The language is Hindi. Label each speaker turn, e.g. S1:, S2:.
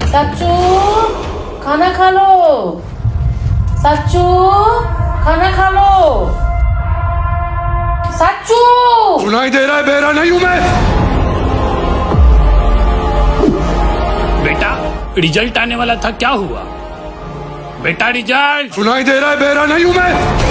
S1: सच्चू खाना खा लो। सच्चू खाना खा लो। सच्चू
S2: सुनाई दे रहा है, बेरा नहीं हूं मैं।
S3: बेटा रिजल्ट आने वाला था, क्या हुआ? बेटा रिजल्ट।
S2: सुनाई दे रहा है, बेरा नहीं हूं मैं।